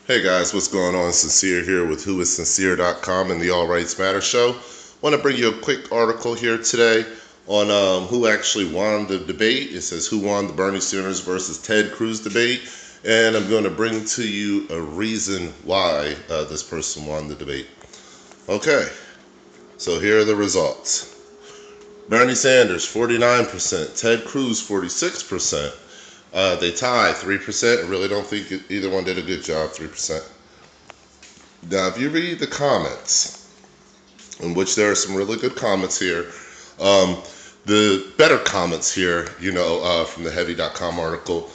Hey guys, what's going on? Sincere here with whoissincere.com and the All Rights Matter show. Want to bring you a quick article here today on who actually won the debate. It says who won the Bernie Sanders versus Ted Cruz debate, and I'm going to bring to you a reason why this person won the debate. Okay, so here are the results. Bernie Sanders 49%, Ted Cruz 46%. They tied 3%. I really don't think either one did a good job, 3%. Now, if you read the comments, in which there are some really good comments here, the better comments here, from the heavy.com article,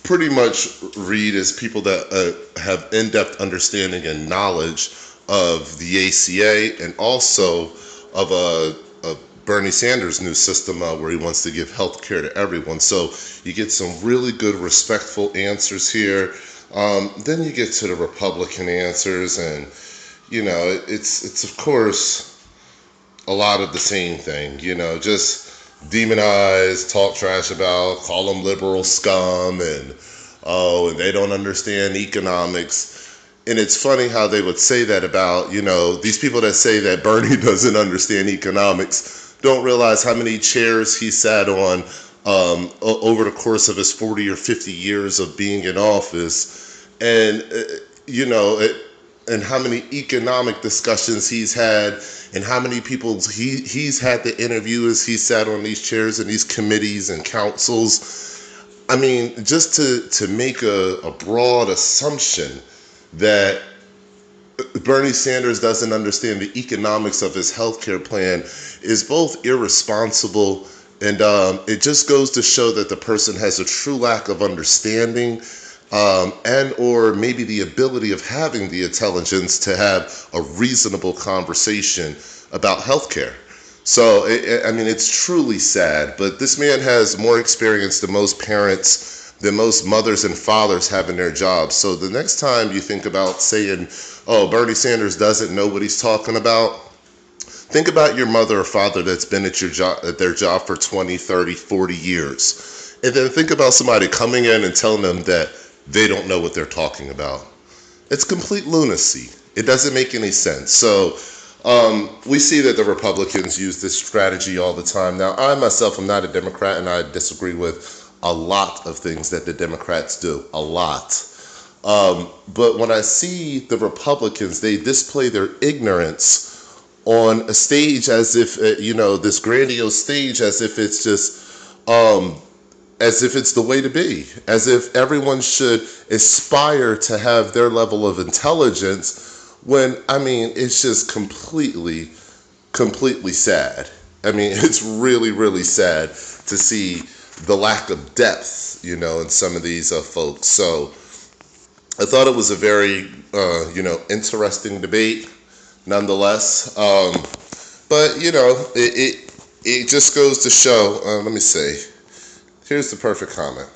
pretty much read as people that have in-depth understanding and knowledge of the ACA and also of a Bernie Sanders' new system where he wants to give health care to everyone. So you get some really good, respectful answers here. Then you get to the Republican answers, and it's of course a lot of the same thing. Just demonize, talk trash about, call them liberal scum, and they don't understand economics. And it's funny how they would say that about, these people that say that Bernie doesn't understand economics don't realize how many chairs he sat on over the course of his 40 or 50 years of being in office, and and how many economic discussions he's had, and how many people he's had to interview as he sat on these chairs and these committees and councils. I mean, just to make a broad assumption that Bernie Sanders doesn't understand the economics of his healthcare plan is both irresponsible, and it just goes to show that the person has a true lack of understanding and or maybe the ability of having the intelligence to have a reasonable conversation about healthcare. So, it's truly sad, but this man has more experience than most parents, than most mothers and fathers have in their jobs. So the next time you think about saying, oh, Bernie Sanders doesn't know what he's talking about, think about your mother or father that's been at their job for 20, 30, 40 years. And then think about somebody coming in and telling them that they don't know what they're talking about. It's complete lunacy. It doesn't make any sense. So we see that the Republicans use this strategy all the time. Now, I myself am not a Democrat, and I disagree with a lot of things that the Democrats do. A lot. But when I see the Republicans, they display their ignorance on a stage as if, this grandiose stage, as if it's just, as if it's the way to be, as if everyone should aspire to have their level of intelligence, when, it's just completely sad. It's really, really sad to see the lack of depth, in some of these folks. So I thought it was a very, interesting debate, nonetheless. But it just goes to show. Let me see. Here's the perfect comment.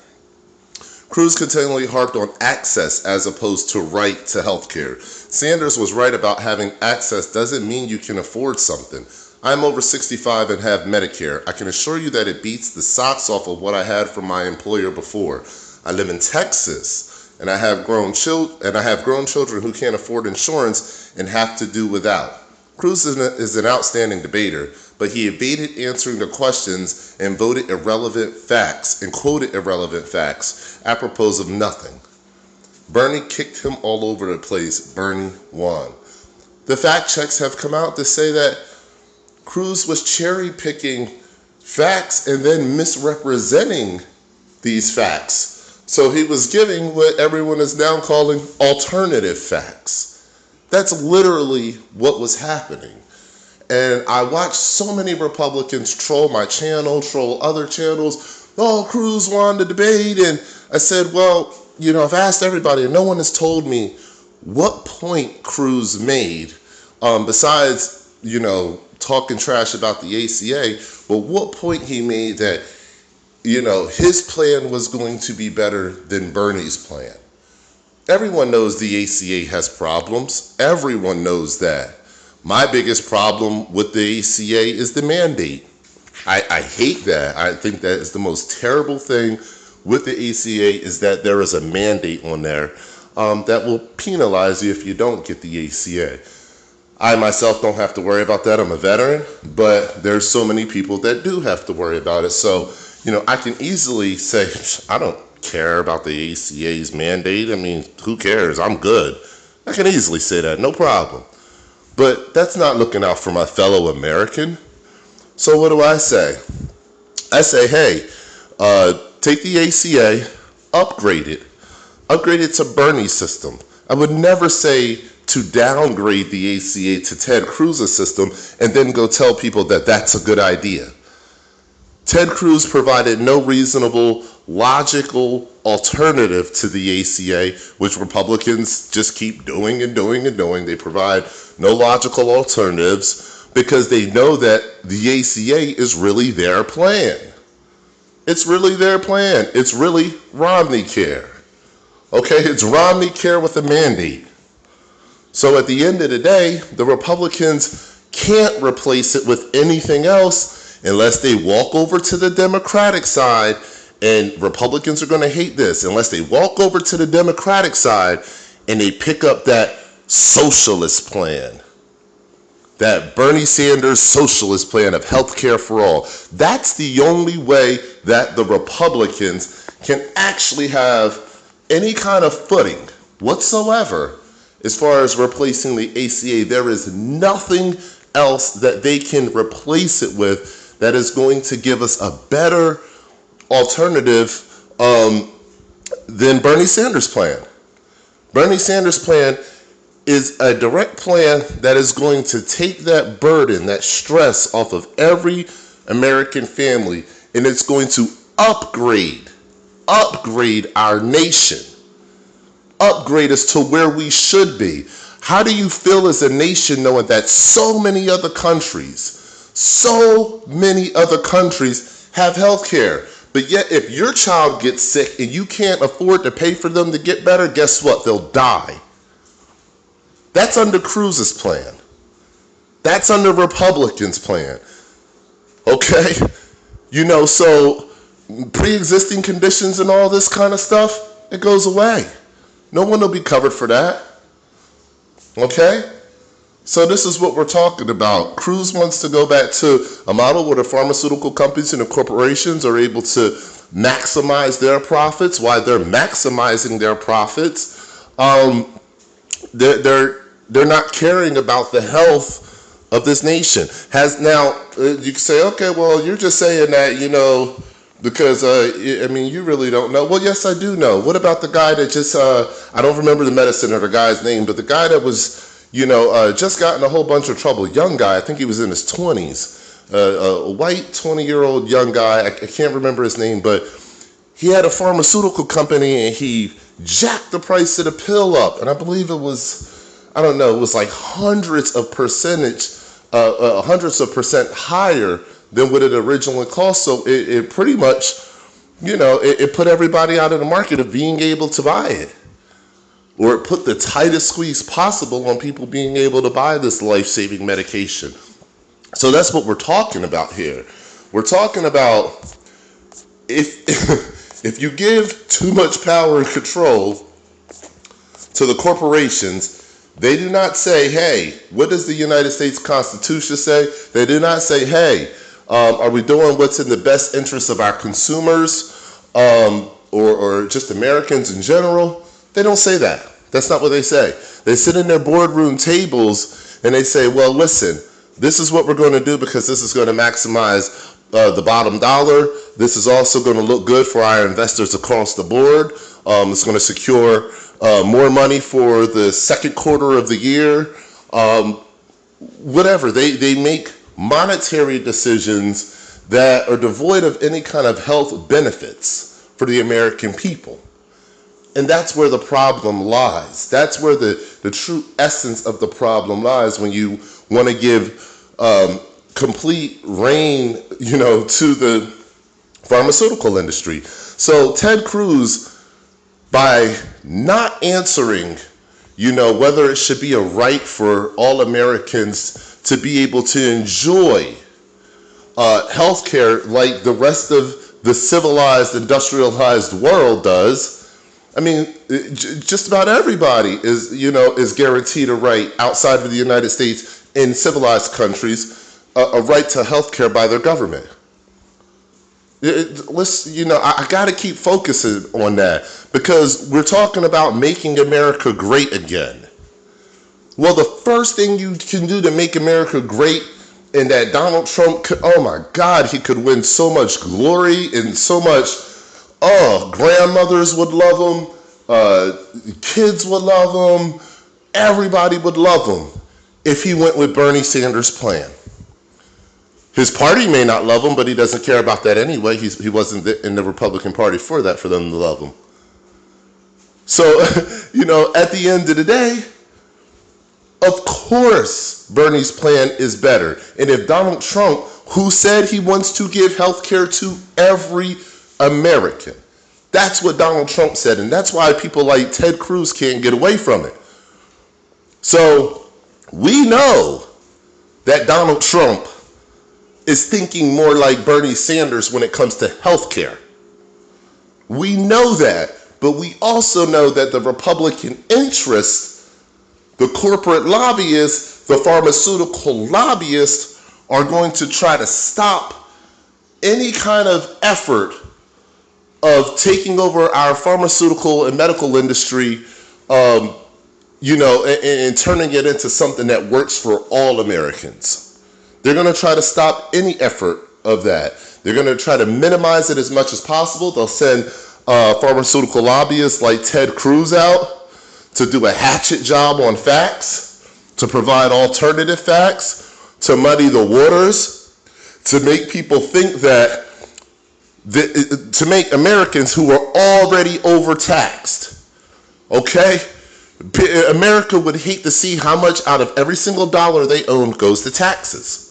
Cruz continually harped on access as opposed to right to health care. Sanders was right about having access doesn't mean you can afford something. I'm over 65 and have Medicare. I can assure you that it beats the socks off of what I had from my employer before. I live in Texas, and I have grown children who can't afford insurance and have to do without. Cruz is an outstanding debater, but he evaded answering the questions and quoted irrelevant facts apropos of nothing. Bernie kicked him all over the place. Bernie won. The fact checks have come out to say that Cruz was cherry-picking facts and then misrepresenting these facts. So he was giving what everyone is now calling alternative facts. That's literally what was happening. And I watched so many Republicans troll my channel, troll other channels. Oh, Cruz won the debate. And I said, well, I've asked everybody and no one has told me what point Cruz made besides, talking trash about the ACA, but what point he made that, his plan was going to be better than Bernie's plan. Everyone knows the ACA has problems. Everyone knows that. My biggest problem with the ACA is the mandate. I hate that. I think that is the most terrible thing with the ACA is that there is a mandate on there. that will penalize you if you don't get the ACA. I myself don't have to worry about that. I'm a veteran, but there's so many people that do have to worry about it. So, I can easily say, I don't care about the ACA's mandate. I mean, who cares? I'm good. I can easily say that, no problem. But that's not looking out for my fellow American. So what do I say? I say, hey, take the ACA, upgrade it to Bernie's system. I would never say to downgrade the ACA to Ted Cruz's system and then go tell people that that's a good idea. Ted Cruz provided no reasonable, logical alternative to the ACA, which Republicans just keep doing and doing and doing. They provide no logical alternatives because they know that the ACA is really their plan. It's really their plan. It's really Romney care. Okay, it's Romney care with a mandate. So at the end of the day, the Republicans can't replace it with anything else unless they walk over to the Democratic side, and Republicans are going to hate this, unless they walk over to the Democratic side and they pick up that socialist plan, that Bernie Sanders socialist plan of health care for all. That's the only way that the Republicans can actually have any kind of footing whatsoever as far as replacing the ACA. There is nothing else that they can replace it with that is going to give us a better alternative than Bernie Sanders' plan. Bernie Sanders' plan is a direct plan that is going to take that burden, that stress off of every American family, and it's going to upgrade our nation, upgrade us to where we should be. How do you feel as a nation knowing that so many other countries have health care, but yet if your child gets sick and you can't afford to pay for them to get better, guess what? They'll die. That's under Cruz's plan. That's under Republicans' plan. Okay? So pre-existing conditions and all this kind of stuff, it goes away. No one will be covered for that. Okay? So this is what we're talking about. Cruz wants to go back to a model where the pharmaceutical companies and the corporations are able to maximize their profits. While they're maximizing their profits, they're not caring about the health of this nation. You can say, okay, well, you're just saying that, because, you really don't know. Well, yes, I do know. What about the guy that just, I don't remember the medicine or the guy's name, but the guy that was, just got in a whole bunch of trouble, young guy, I think he was in his 20s, a white 20-year-old young guy, I can't remember his name, but he had a pharmaceutical company and he jacked the price of the pill up, and I believe it was, it was like hundreds of percent higher than what it originally cost. So it pretty much, it put everybody out of the market of being able to buy it. Or it put the tightest squeeze possible on people being able to buy this life-saving medication. So that's what we're talking about here. We're talking about if you give too much power and control to the corporations, they do not say, hey, what does the United States Constitution say? They do not say, hey, are we doing what's in the best interest of our consumers or just Americans in general? They don't say that. That's not what they say. They sit in their boardroom tables and they say, well, listen, this is what we're going to do because this is going to maximize the bottom dollar. This is also going to look good for our investors across the board. It's going to secure more money for the second quarter of the year. Whatever. They make monetary decisions that are devoid of any kind of health benefits for the American people. And that's where the problem lies. That's where the true essence of the problem lies when you want to give complete reign, to the pharmaceutical industry. So Ted Cruz, by not answering, whether it should be a right for all Americans to be able to enjoy health care like the rest of the civilized, industrialized world does, I mean, just about everybody is guaranteed a right outside of the United States in civilized countries, a right to health care by their government. I got to keep focusing on that because we're talking about making America great again. Well, the first thing you can do to make America great, and that Donald Trump could, oh my God, he could win so much glory and so much, grandmothers would love him, kids would love him, everybody would love him if he went with Bernie Sanders' plan. His party may not love him, but he doesn't care about that anyway. He wasn't in the Republican Party for them to love him. So, at the end of the day, of course, Bernie's plan is better. And if Donald Trump, who said he wants to give health care to every American, that's what Donald Trump said. And that's why people like Ted Cruz can't get away from it. So we know that Donald Trump is thinking more like Bernie Sanders when it comes to health care. We know that, but we also know that the Republican interests, the corporate lobbyists, the pharmaceutical lobbyists are going to try to stop any kind of effort of taking over our pharmaceutical and medical industry, and turning it into something that works for all Americans. They're going to try to stop any effort of that. They're going to try to minimize it as much as possible. They'll send pharmaceutical lobbyists like Ted Cruz out to do a hatchet job on facts, to provide alternative facts, to muddy the waters, to make people think that, to make Americans who are already overtaxed, okay? America would hate to see how much out of every single dollar they own goes to taxes.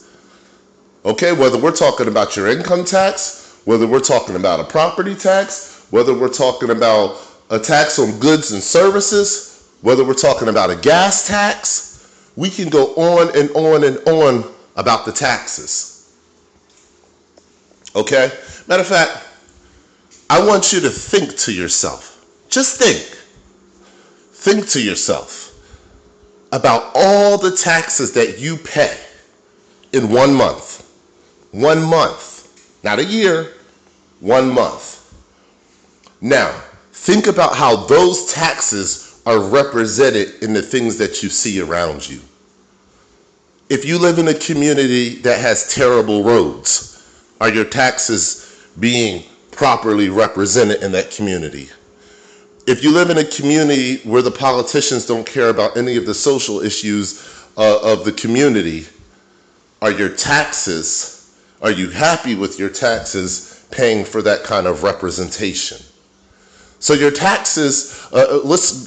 Okay, whether we're talking about your income tax, whether we're talking about a property tax, whether we're talking about a tax on goods and services, whether we're talking about a gas tax, we can go on and on and on about the taxes. Okay? Matter of fact, I want you to think to yourself. Just think. Think to yourself about all the taxes that you pay in 1 month. 1 month, not a year, 1 month. Now, think about how those taxes are represented in the things that you see around you. If you live in a community that has terrible roads, are your taxes being properly represented in that community? If you live in a community where the politicians don't care about any of the social issues of the community, are your taxes, are you happy with your taxes paying for that kind of representation? So your taxes,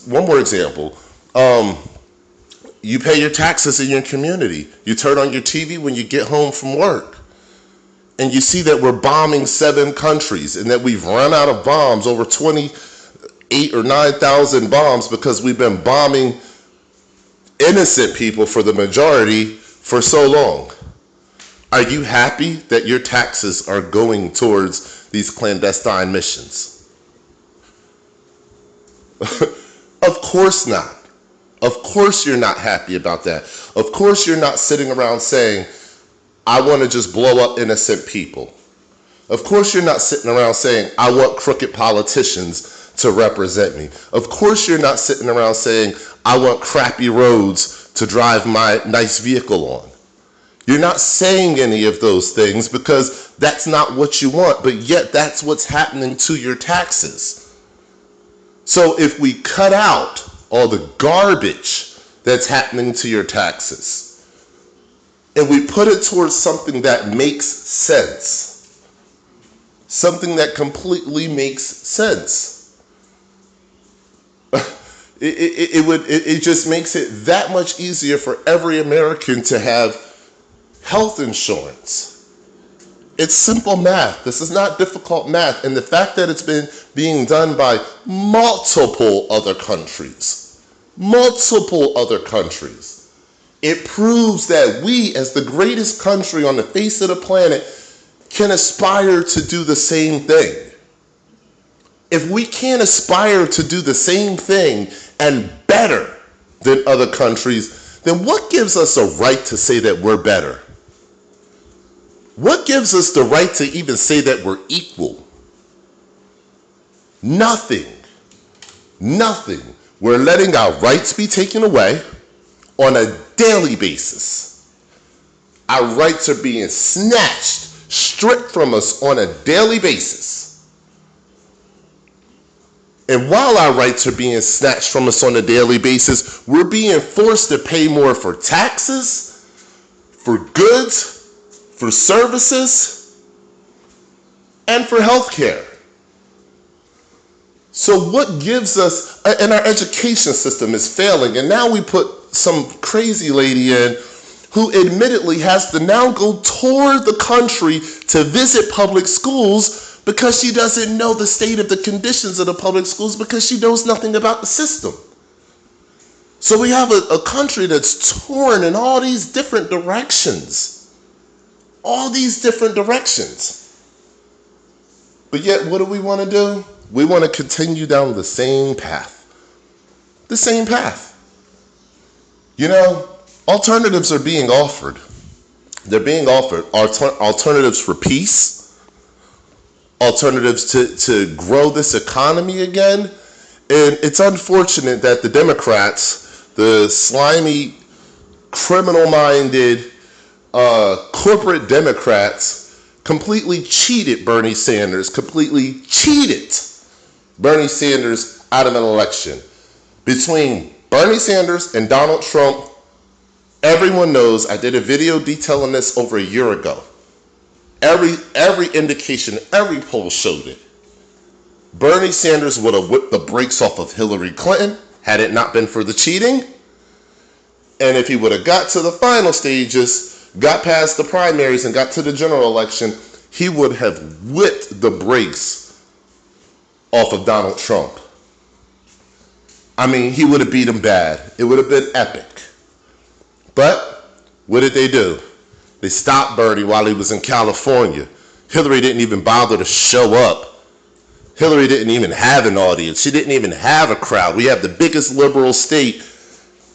one more example. You pay your taxes in your community. You turn on your TV when you get home from work, and you see that we're bombing 7 countries and that we've run out of bombs, over 28 or 9,000 bombs, because we've been bombing innocent people for the majority for so long. Are you happy that your taxes are going towards these clandestine missions? Of course not. Of course you're not happy about that. Of course you're not sitting around saying, I want to just blow up innocent people. Of course you're not sitting around saying, I want crooked politicians to represent me. Of course you're not sitting around saying, I want crappy roads to drive my nice vehicle on. You're not saying any of those things because that's not what you want, but yet that's what's happening to your taxes. So if we cut out all the garbage that's happening to your taxes and we put it towards something that makes sense, something that completely makes sense, it just makes it that much easier for every American to have health insurance. It's simple math. This is not difficult math. And the fact that it's been being done by multiple other countries, it proves that we, as the greatest country on the face of the planet, can aspire to do the same thing. if we can't aspire to do the same thing and better than other countries, then what gives us a right to say that we're better? What gives us the right to even say that we're equal? Nothing. Nothing. We're letting our rights be taken away on a daily basis. Our rights are being snatched, stripped from us on a daily basis. And while our rights are being snatched from us on a daily basis, we're being forced to pay more for taxes, for goods, for services, and for health care. So what gives us, and our education system is failing, and now we put some crazy lady in who admittedly has to now go tour the country to visit public schools because she doesn't know the state of the conditions of the public schools because she knows nothing about the system. So we have a country that's torn in all these different directions. All these different directions. But yet, what do we want to do? We want to continue down the same path. The same path. You know, alternatives are being offered. They're being offered alternatives for peace, alternatives to grow this economy again. And it's unfortunate that the Democrats, the slimy, criminal-minded, corporate Democrats, completely cheated Bernie Sanders, Bernie Sanders out of an election. Between Bernie Sanders and Donald Trump, everyone knows, I did a video detailing this over a year ago. Every indication, every poll showed it. Bernie Sanders would have whipped the brakes off of Hillary Clinton had it not been for the cheating. And if he would have got to the final stages, got past the primaries and got to the general election, he would have whipped the brakes off of Donald Trump. I mean, he would have beat him bad. It would have been epic. But what did they do? They stopped Bernie while he was in California. Hillary didn't even bother to show up. Hillary didn't even have an audience. She didn't even have a crowd. We have the biggest liberal state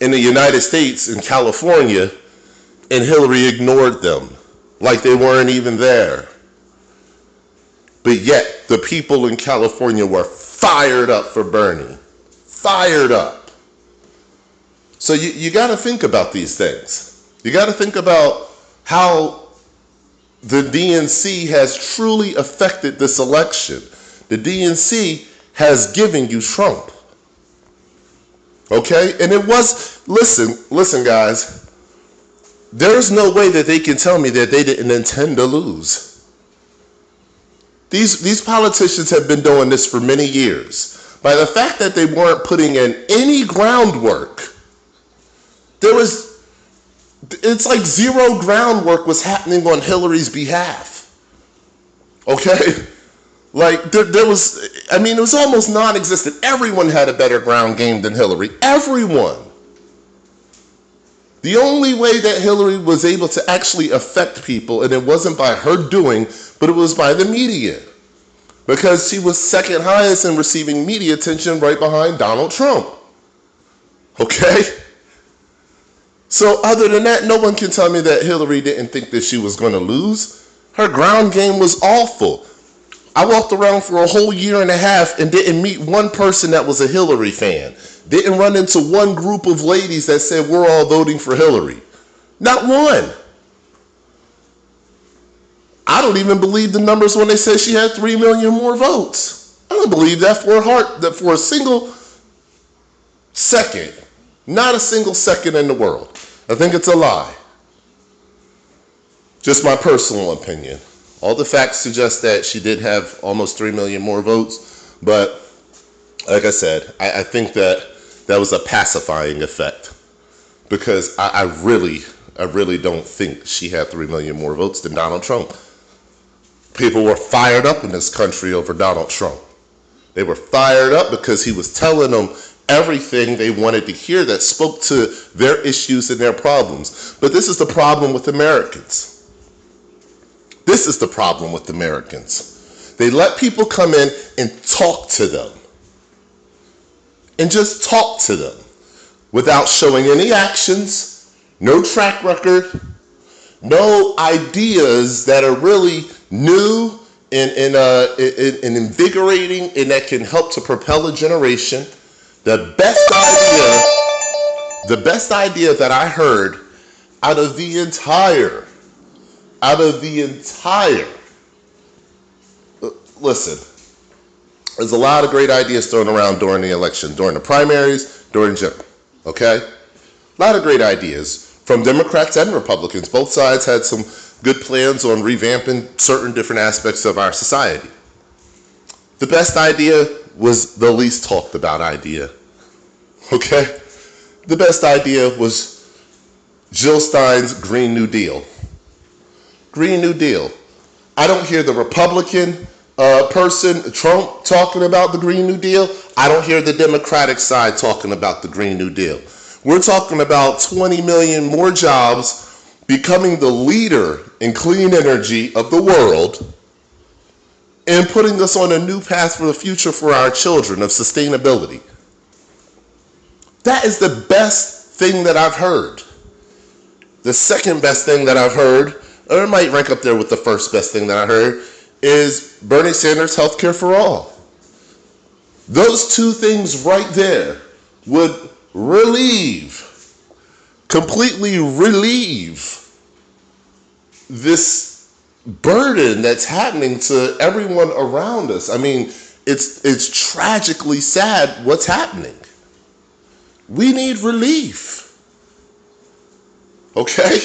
in the United States, in California, and Hillary ignored them like they weren't even there. But yet, the people in California were fired up for Bernie. Fired up. So you got to think about these things. You got to think about how the DNC has truly affected this election. The DNC has given you Trump. Okay? And it was, listen guys, there's no way that they can tell me that they didn't intend to lose. These politicians have been doing this for many years. By the fact that they weren't putting in any groundwork, it's like zero groundwork was happening on Hillary's behalf. Okay? Like, it was almost non-existent. Everyone had a better ground game than Hillary. Everyone. The only way that Hillary was able to actually affect people, and it wasn't by her doing, but it was by the media. Because she was second highest in receiving media attention right behind Donald Trump. Okay? So other than that, no one can tell me that Hillary didn't think that she was going to lose. Her ground game was awful. I walked around for a whole year and a half and didn't meet one person that was a Hillary fan. Didn't run into one group of ladies that said we're all voting for Hillary. Not one. I don't even believe the numbers when they said she had 3 million more votes. I don't believe that for a single second. Not a single second in the world. I think it's a lie. Just my personal opinion. All the facts suggest that she did have almost 3 million more votes, but like I said, I think that was a pacifying effect because I really don't think she had 3 million more votes than Donald Trump. People were fired up in this country over Donald Trump. They were fired up because he was telling them everything they wanted to hear that spoke to their issues and their problems. But this is the problem with Americans. This is the problem with Americans. They let people come in and talk to them. And just talk to them without showing any actions, no track record, no ideas that are really new and invigorating and that can help to propel a generation. The best idea that I heard out of the entire, listen, there's a lot of great ideas thrown around during the election, during the primaries, during general, okay? A lot of great ideas from Democrats and Republicans. Both sides had some good plans on revamping certain different aspects of our society. The best idea was the least talked about idea, okay? The best idea was Jill Stein's Green New Deal. Green New Deal. I don't hear the Republican person, Trump, talking about the Green New Deal. I don't hear the Democratic side talking about the Green New Deal. We're talking about 20 million more jobs, becoming the leader in clean energy of the world, and putting us on a new path for the future for our children of sustainability. That is the best thing that I've heard. The second best thing that I've heard, or it might rank up there with the first best thing that I heard, is Bernie Sanders' healthcare for all. Those two things right there would completely relieve this burden that's happening to everyone around us. I mean, it's tragically sad what's happening. We need relief. Okay?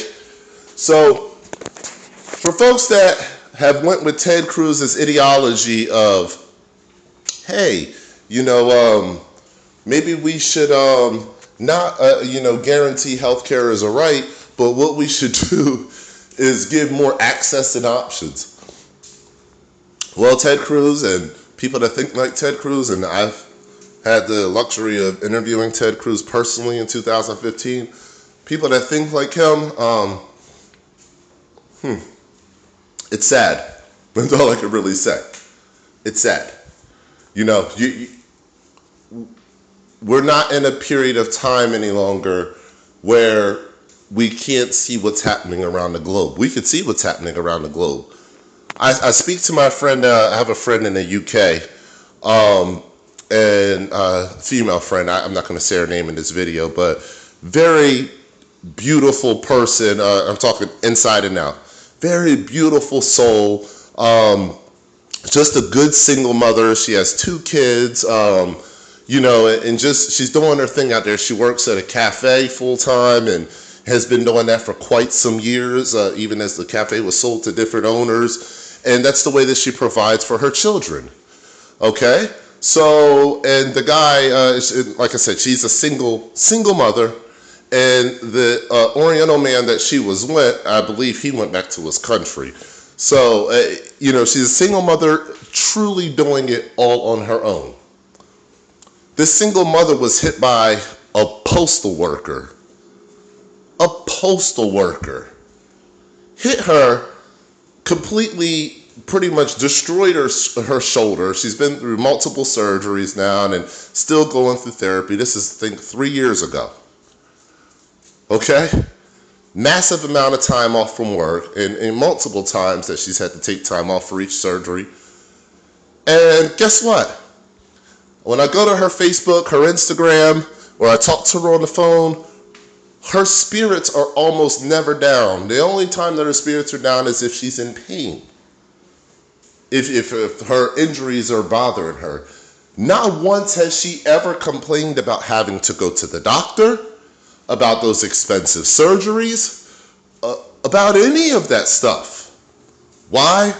So, for folks that have went with Ted Cruz's ideology of, hey, maybe we should not, guarantee healthcare as a right, but what we should do is give more access and options. Well, Ted Cruz and people that think like Ted Cruz, and I've had the luxury of interviewing Ted Cruz personally in 2015, people that think like him, it's sad. That's all I can really say. It's sad. We're not in a period of time any longer where we can't see what's happening around the globe. We can see what's happening around the globe. I speak to my friend, I have a friend in the UK, and a female friend, I'm not going to say her name in this video, but very beautiful person. I'm talking inside and out. Very beautiful soul. Just a good single mother. She has 2 kids. And just she's doing her thing out there. She works at a cafe full time and has been doing that for quite some years, even as the cafe was sold to different owners. And that's the way that she provides for her children. Okay? So, and the guy, like I said, she's a single mother. And the Oriental man that she was with, I believe he went back to his country. So, she's a single mother truly doing it all on her own. This single mother was hit by a postal worker. A postal worker hit her, completely, pretty much destroyed her shoulder. She's been through multiple surgeries now and still going through therapy. This is, I think, 3 years ago. Okay? Massive amount of time off from work and multiple times that she's had to take time off for each surgery. And guess what? When I go to her Facebook, her Instagram, or I talk to her on the phone, her spirits are almost never down. The only time that her spirits are down is if she's in pain. If her injuries are bothering her. Not once has she ever complained about having to go to the doctor, about those expensive surgeries, about any of that stuff. Why?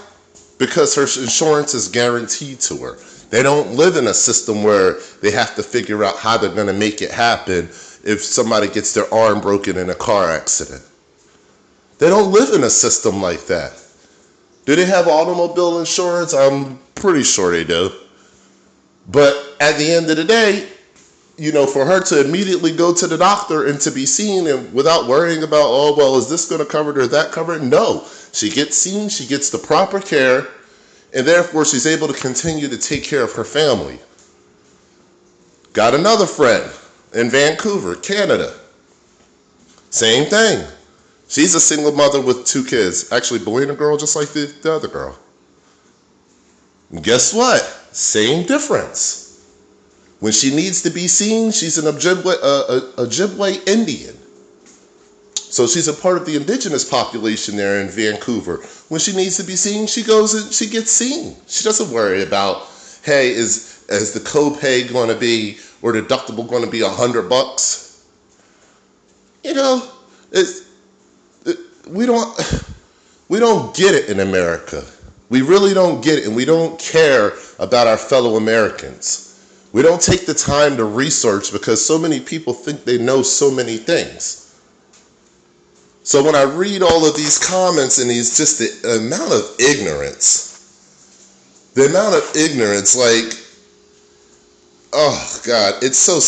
Because her insurance is guaranteed to her. They don't live in a system where they have to figure out how they're going to make it happen if somebody gets their arm broken in a car accident. They don't live in a system like that. Do they have automobile insurance? I'm pretty sure they do. But at the end of the day, for her to immediately go to the doctor and to be seen and without worrying about, is this going to cover it or that cover it? No. She gets seen, she gets the proper care, and therefore she's able to continue to take care of her family. Got another friend in Vancouver, Canada. Same thing. She's a single mother with 2 kids. Actually, boy and a girl, just like the other girl. And guess what? Same difference. When she needs to be seen, she's an Ojibwe Indian. So she's a part of the indigenous population there in Vancouver. When she needs to be seen, she goes and she gets seen. She doesn't worry about, hey, is the copay going to be, or deductible going to be $100? You know, we don't get it in America. We really don't get it, and we don't care about our fellow Americans. We don't take the time to research because so many people think they know so many things. So when I read all of these comments and just the amount of ignorance, like, oh God, it's so,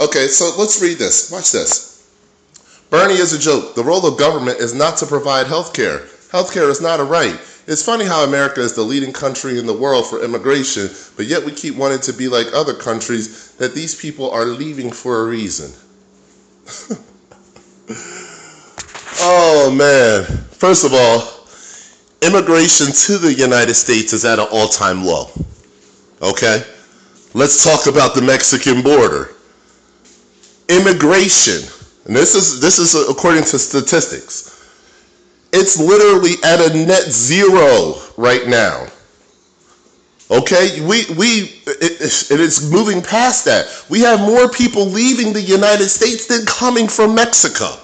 okay, so let's read this. Watch this. Bernie is a joke. The role of government is not to provide health care. Health care is not a right. It's funny how America is the leading country in the world for immigration, but yet we keep wanting to be like other countries that these people are leaving for a reason. Oh man. First of all, immigration to the United States is at an all-time low. Okay? Let's talk about the Mexican border. Immigration, and this is according to statistics. It's literally at a net zero right now. Okay, it is moving past that. We have more people leaving the United States than coming from Mexico.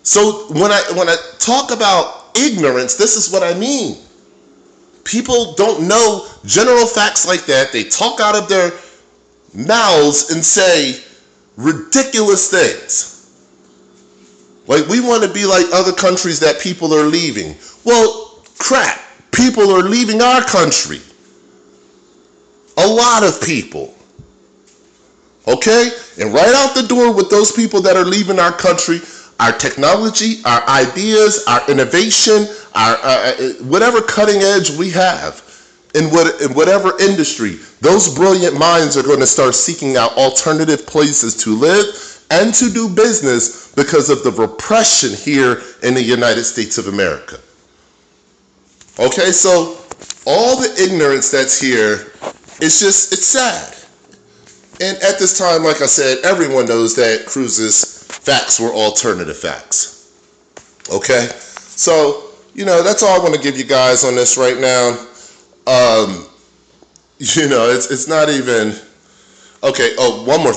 So when I talk about ignorance, this is what I mean. People don't know general facts like that. They talk out of their mouths and say ridiculous things. Like, we want to be like other countries that people are leaving. Well, crap. People are leaving our country. A lot of people. Okay? And right out the door with those people that are leaving our country, our technology, our ideas, our innovation, our whatever cutting edge we have in whatever industry, those brilliant minds are going to start seeking out alternative places to live and to do business because of the repression here in the United States of America. Okay, so all the ignorance that's here, it's sad. And at this time, like I said, everyone knows that Cruz's facts were alternative facts. Okay, so, you know, that's all I want to give you guys on this right now. You know, it's not even... Okay, oh, one more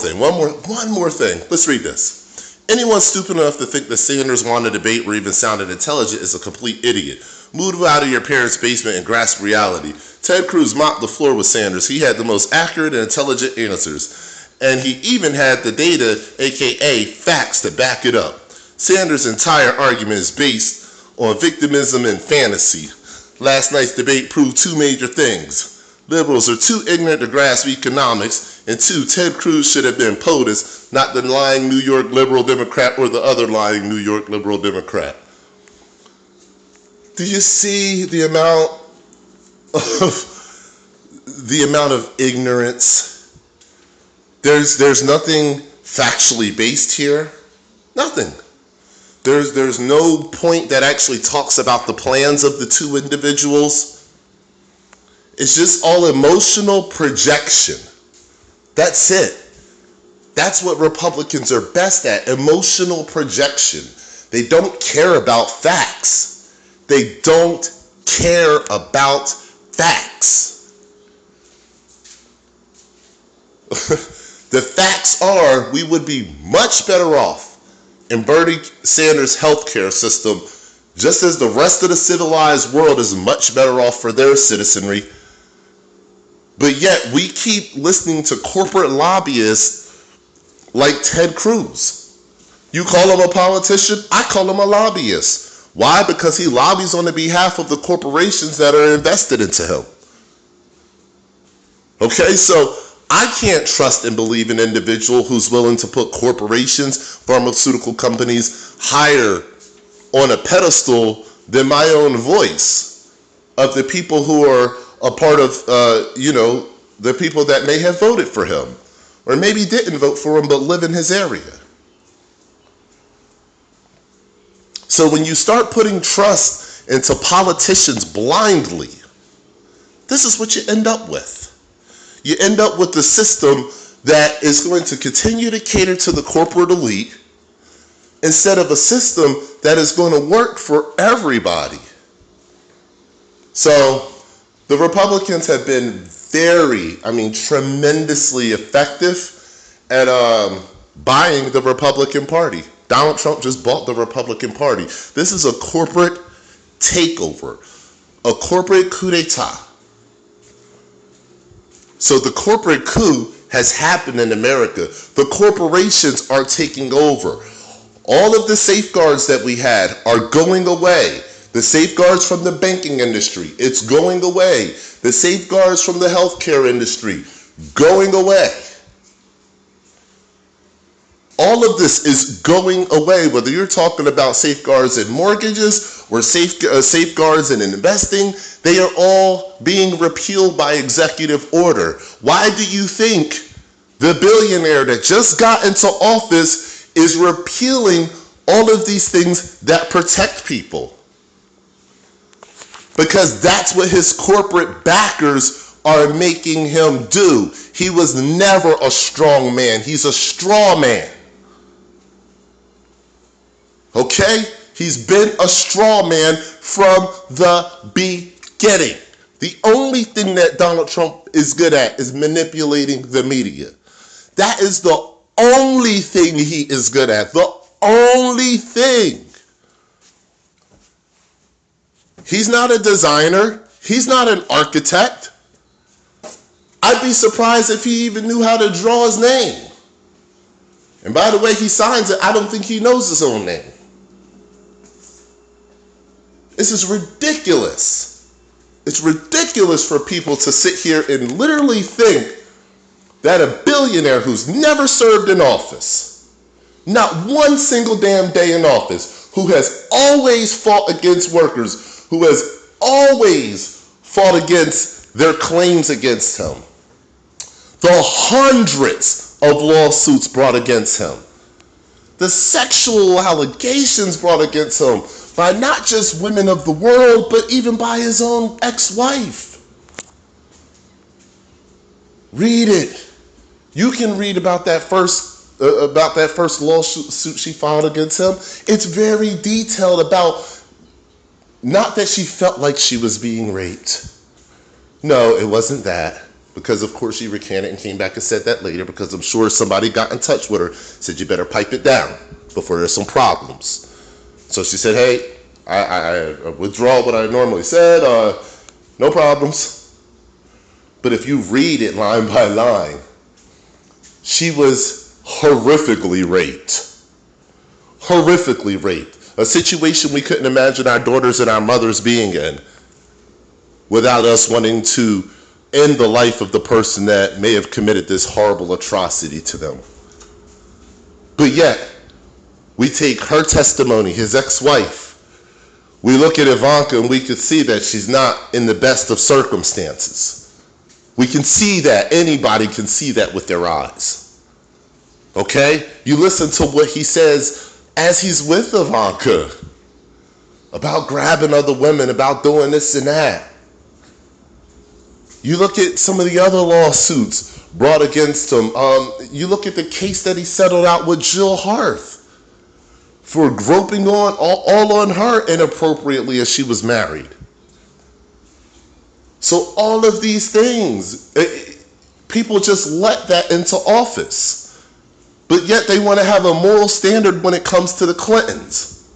thing. Let's read this. Anyone stupid enough to think that Sanders won a debate or even sounded intelligent is a complete idiot. Move out of your parents' basement and grasp reality. Ted Cruz mopped the floor with Sanders. He had the most accurate and intelligent answers. And he even had the data, aka facts, to back it up. Sanders' entire argument is based on victimism and fantasy. Last night's debate proved 2 major things. Liberals are too ignorant to grasp economics, and 2, Ted Cruz should have been POTUS, not the lying New York liberal Democrat or the other lying New York liberal Democrat. Do you see the amount of ignorance? There's nothing factually based here. Nothing. There's no point that actually talks about the plans of the 2 individuals. It's just all emotional projection. That's it. That's what Republicans are best at, emotional projection. They don't care about facts. They don't care about facts. The facts are we would be much better off in Bernie Sanders' healthcare system, just as the rest of the civilized world is much better off for their citizenry. But yet we keep listening to corporate lobbyists like Ted Cruz. You call him a politician, I call him a lobbyist. Why? Because he lobbies on the behalf of the corporations that are invested into him. Okay, so I can't trust and believe an individual who's willing to put corporations, pharmaceutical companies higher on a pedestal than my own voice. of the people who are a part of, the people that may have voted for him, or maybe didn't vote for him but live in his area. So when you start putting trust into politicians blindly, this is what you end up with. You end up with the system that is going to continue to cater to the corporate elite instead of a system that is going to work for everybody. So the Republicans have been tremendously effective at buying the Republican Party. Donald Trump just bought the Republican Party. This is a corporate takeover, a corporate coup d'etat. So the corporate coup has happened in America. The corporations are taking over. All of the safeguards that we had are going away. The safeguards from the banking industry, it's going away. The safeguards from the healthcare industry, going away. All of this is going away, whether you're talking about safeguards in mortgages or safeguards in investing, they are all being repealed by executive order. Why do you think the billionaire that just got into office is repealing all of these things that protect people? Because that's what his corporate backers are making him do. He was never a strong man. He's a straw man. Okay? He's been a straw man from the beginning. The only thing that Donald Trump is good at is manipulating the media. That is the only thing he is good at. The only thing. He's not a designer. He's not an architect. I'd be surprised if he even knew how to draw his name. And by the way he signs it, I don't think he knows his own name. This is ridiculous. It's ridiculous for people to sit here and literally think that a billionaire who's never served in office, not one single damn day in office, who has always fought against workers, who has always fought against their claims against him, the hundreds of lawsuits brought against him, the sexual allegations brought against him by not just women of the world, but even by his own ex-wife. Read it. You can read about that first lawsuit she filed against him. It's very detailed about, not that she felt like she was being raped. No, it wasn't that. Because of course she recanted and came back and said that later, because I'm sure somebody got in touch with her, said you better pipe it down before there's some problems. So she said, hey, I withdraw what I normally said, no problems. But if you read it line by line, she was horrifically raped. Horrifically raped. A situation we couldn't imagine our daughters and our mothers being in without us wanting to end the life of the person that may have committed this horrible atrocity to them. But yet, we take her testimony, his ex-wife. We look at Ivanka and we can see that she's not in the best of circumstances. We can see that. Anybody can see that with their eyes. Okay? You listen to what he says as he's with Ivanka about grabbing other women, about doing this and that. You look at some of the other lawsuits brought against him. You look at the case that he settled out with Jill Harth for groping on all on her inappropriately as she was married. So all of these things, people just let that into office. But yet they want to have a moral standard when it comes to the Clintons.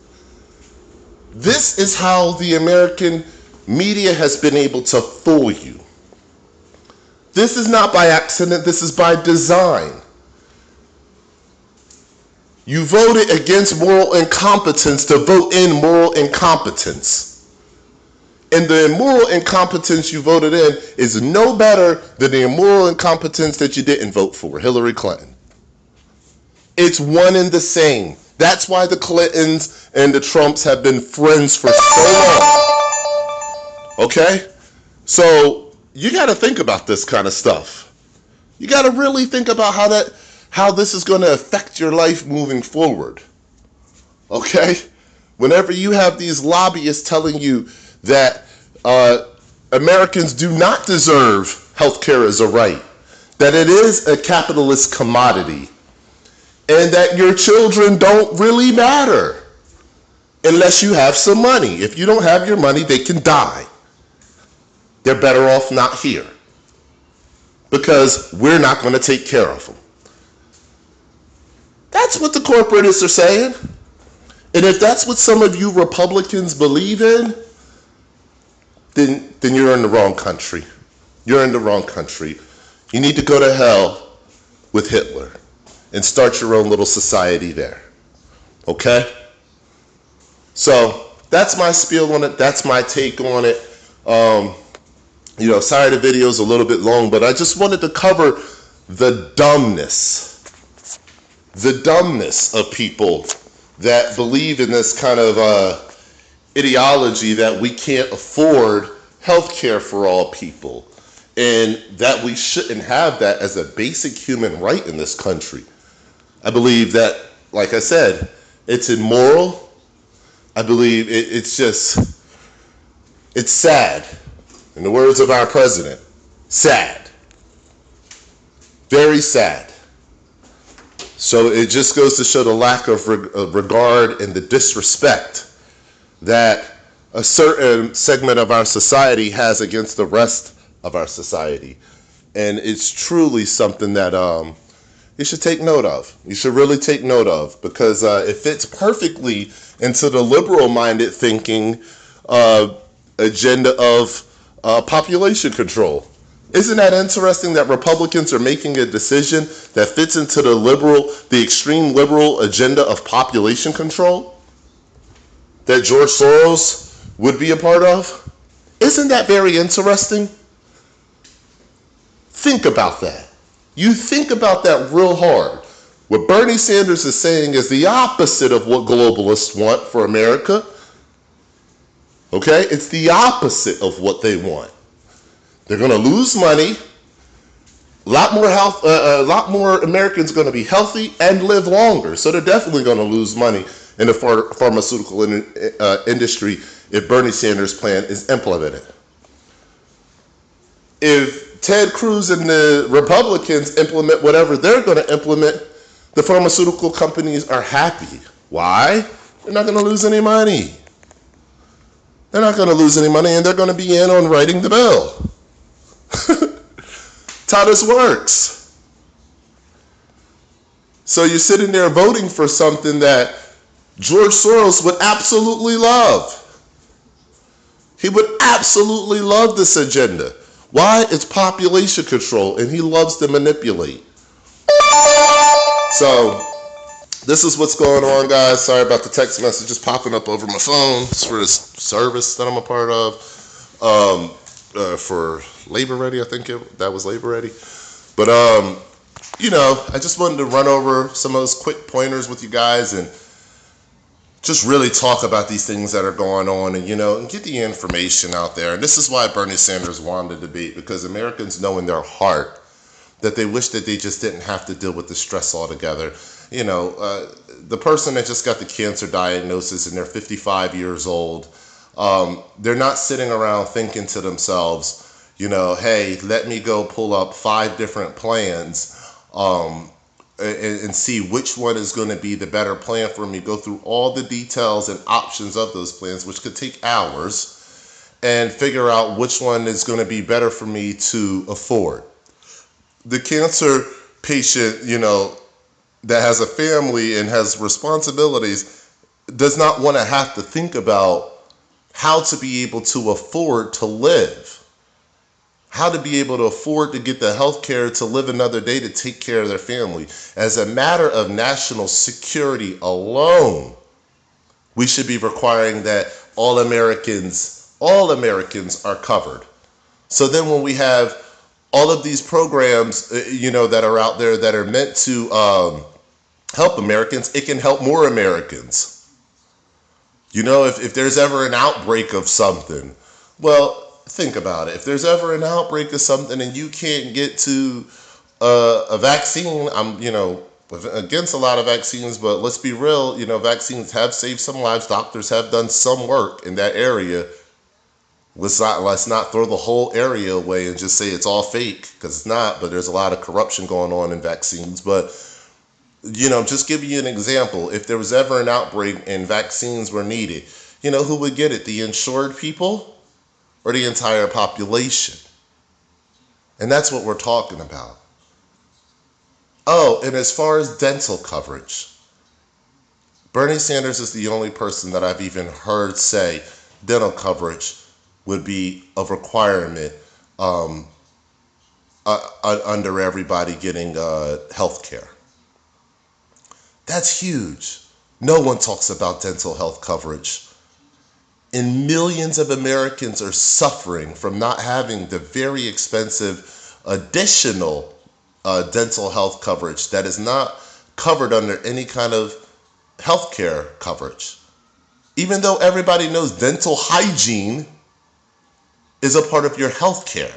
This is how the American media has been able to fool you. This is not by accident, this is by design. You voted against moral incompetence to vote in moral incompetence. And the immoral incompetence you voted in is no better than the immoral incompetence that you didn't vote for, Hillary Clinton. It's one and the same. That's why the Clintons and the Trumps have been friends for so long. Okay? So you got to think about this kind of stuff. You got to really think about how this is going to affect your life moving forward. Okay? Whenever you have these lobbyists telling you that Americans do not deserve health care as a right, that it is a capitalist commodity, and that your children don't really matter unless you have some money. If you don't have your money, they can die. They're better off not here because we're not going to take care of them. That's what the corporatists are saying. And if that's what some of you Republicans believe in, then you're in the wrong country. You're in the wrong country. You need to go to hell with Hitler and start your own little society there. Okay? So that's my spiel on it. That's my take on it. Sorry the video's a little bit long, but I just wanted to cover the dumbness of people that believe in this kind of ideology that we can't afford health care for all people, and that we shouldn't have that as a basic human right in this country. I believe that, like I said, it's immoral. I believe it's sad. In the words of our president, sad. Very sad. So it just goes to show the lack of regard and the disrespect that a certain segment of our society has against the rest of our society. And it's truly something that you should take note of. You should really take note of, because it fits perfectly into the liberal-minded thinking agenda of population control. Isn't that interesting that Republicans are making a decision that fits into the extreme liberal agenda of population control that George Soros would be a part of? Isn't that very interesting? Think about that. You think about that real hard. What Bernie Sanders is saying is the opposite of what globalists want for America. Okay? It's the opposite of what they want. They're going to lose money. A lot more Americans going to be healthy and live longer. So they're definitely going to lose money in the pharmaceutical industry if Bernie Sanders' plan is implemented. If Ted Cruz and the Republicans implement whatever they're going to implement, the pharmaceutical companies are happy. Why? They're not going to lose any money. They're not going to lose any money, and they're going to be in on writing the bill. That's how this works. So you're sitting there voting for something that George Soros would absolutely love. He would absolutely love this agenda. Why? It's population control, and he loves to manipulate. So this is what's going on, guys. Sorry about the text messages popping up over my phone. It's for this service that I'm a part of for Labor Ready. I think that was Labor Ready. But, I just wanted to run over some of those quick pointers with you guys and just really talk about these things that are going on and, and get the information out there. And this is why Bernie Sanders won the debate, because Americans know in their heart that they wish that they just didn't have to deal with the stress altogether. The person that just got the cancer diagnosis and they're 55 years old, they're not sitting around thinking to themselves, hey, let me go pull up 5 different plans and see which one is going to be the better plan for me, go through all the details and options of those plans, which could take hours, and figure out which one is going to be better for me to afford. The cancer patient, that has a family and has responsibilities, does not want to have to think about how to be able to afford to live, how to be able to afford to get the health care to live another day to take care of their family. As a matter of national security alone, we should be requiring that all Americans are covered. So then when we have all of these programs, that are out there that are meant to help Americans, it can help more Americans. If there's ever an outbreak of something, well, think about it. If there's ever an outbreak of something and you can't get to a vaccine, I'm, against a lot of vaccines, but let's be real, vaccines have saved some lives. Doctors have done some work in that area. Let's not throw the whole area away and just say it's all fake, because it's not, but there's a lot of corruption going on in vaccines. But, just give you an example. If there was ever an outbreak and vaccines were needed, who would get it? The insured people or the entire population? And that's what we're talking about. Oh, and as far as dental coverage, Bernie Sanders is the only person that I've even heard say dental coverage would be a requirement under everybody getting health care. That's huge. No one talks about dental health coverage. And millions of Americans are suffering from not having the very expensive additional dental health coverage that is not covered under any kind of health care coverage. Even though everybody knows dental hygiene is a part of your health care.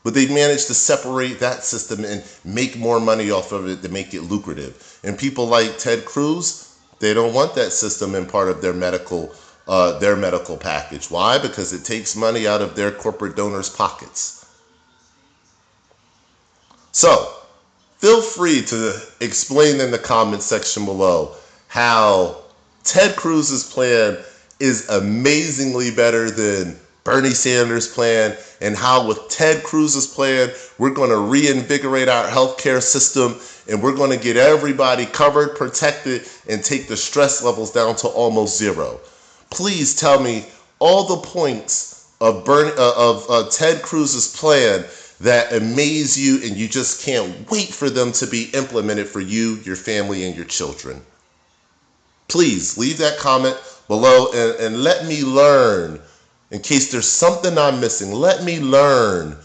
But they managed to separate that system and make more money off of it to make it lucrative. And people like Ted Cruz, they don't want that system in part of their medical package. Why? Because it takes money out of their corporate donors' pockets. So, feel free to explain in the comments section below how Ted Cruz's plan is amazingly better than Bernie Sanders' plan, and how with Ted Cruz's plan, we're going to reinvigorate our healthcare system and we're going to get everybody covered, protected, and take the stress levels down to almost zero. Please tell me all the points of Ted Cruz's plan that amaze you and you just can't wait for them to be implemented for you, your family, and your children. Please leave that comment below and let me learn. In case there's something I'm missing, let me learn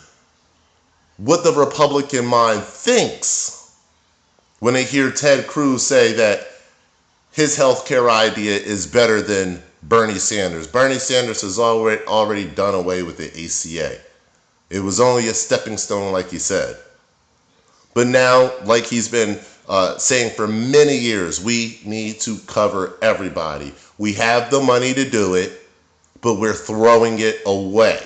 what the Republican mind thinks when they hear Ted Cruz say that his healthcare idea is better than Bernie Sanders. Bernie Sanders has already done away with the ACA. It was only a stepping stone, like he said. But now, like he's been saying for many years, we need to cover everybody. We have the money to do it, but we're throwing it away.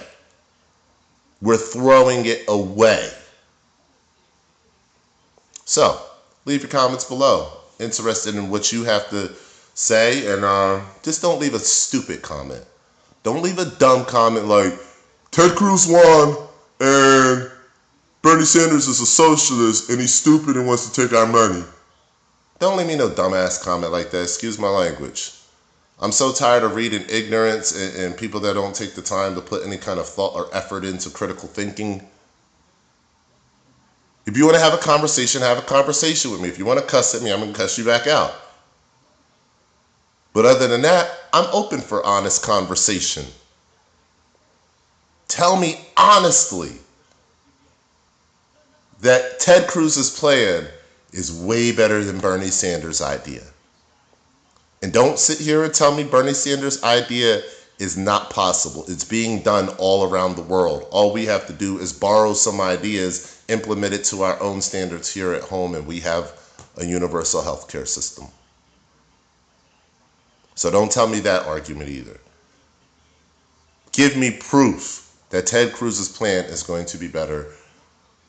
We're throwing it away. So, leave your comments below. Interested in what you have to say, and just don't leave a stupid comment. Don't leave a dumb comment like, Ted Cruz won, and Bernie Sanders is a socialist, and he's stupid and wants to take our money. Don't leave me no dumbass comment like that. Excuse my language. I'm so tired of reading ignorance and people that don't take the time to put any kind of thought or effort into critical thinking. If you want to have a conversation with me. If you want to cuss at me, I'm going to cuss you back out. But other than that, I'm open for honest conversation. Tell me honestly that Ted Cruz's plan is way better than Bernie Sanders' idea. And don't sit here and tell me Bernie Sanders' idea is not possible. It's being done all around the world. All we have to do is borrow some ideas, implement it to our own standards here at home, and we have a universal healthcare system. So don't tell me that argument either. Give me proof that Ted Cruz's plan is going to be better.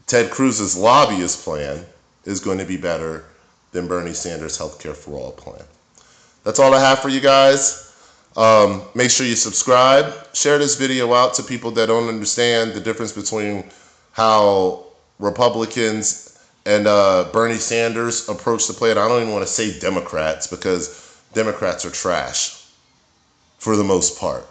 Ted Cruz's lobbyist plan is going to be better than Bernie Sanders' Healthcare for All plan. That's all I have for you guys. Make sure you subscribe. Share this video out to people that don't understand the difference between how Republicans and Bernie Sanders approach the plan. I don't even want to say Democrats, because Democrats are trash for the most part.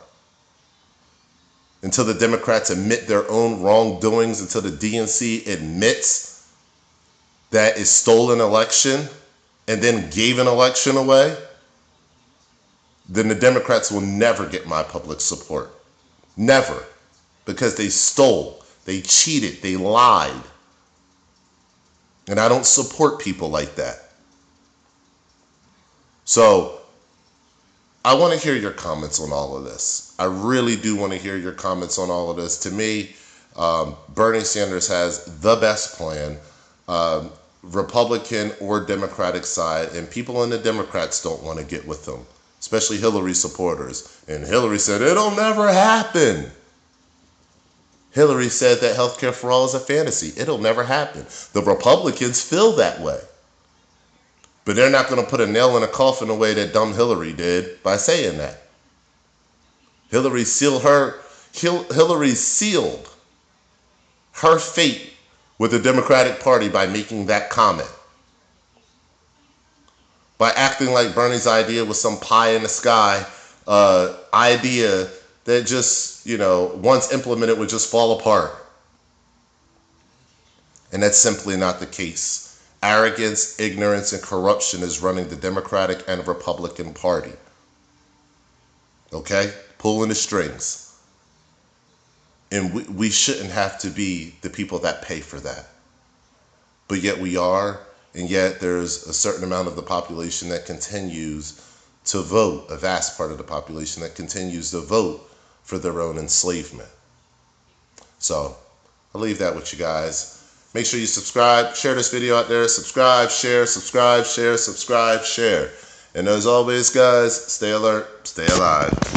Until the Democrats admit their own wrongdoings, until the DNC admits that it stole an election and then gave an election away, then the Democrats will never get my public support. Never. Because they stole, they cheated, they lied. And I don't support people like that. So, I want to hear your comments on all of this. I really do want to hear your comments on all of this. To me, Bernie Sanders has the best plan, Republican or Democratic side, and people in the Democrats don't want to get with them, especially Hillary supporters. And Hillary said, it'll never happen. Hillary said that healthcare for all is a fantasy. It'll never happen. The Republicans feel that way. But they're not going to put a nail in a coffin the way that dumb Hillary did by saying that. Hillary sealed her fate with the Democratic Party by making that comment. By acting like Bernie's idea was some pie in the sky idea that just, once implemented would just fall apart. And that's simply not the case. Arrogance, ignorance, and corruption is running the Democratic and Republican Party. Okay? Pulling the strings. And we shouldn't have to be the people that pay for that. But yet we are, and yet there's a certain amount of the population that continues to vote, a vast part of the population that continues to vote for their own enslavement. So, I'll leave that with you guys. Make sure you subscribe, share this video out there, subscribe, share, subscribe, share, subscribe, share. And as always, guys, stay alert, stay alive.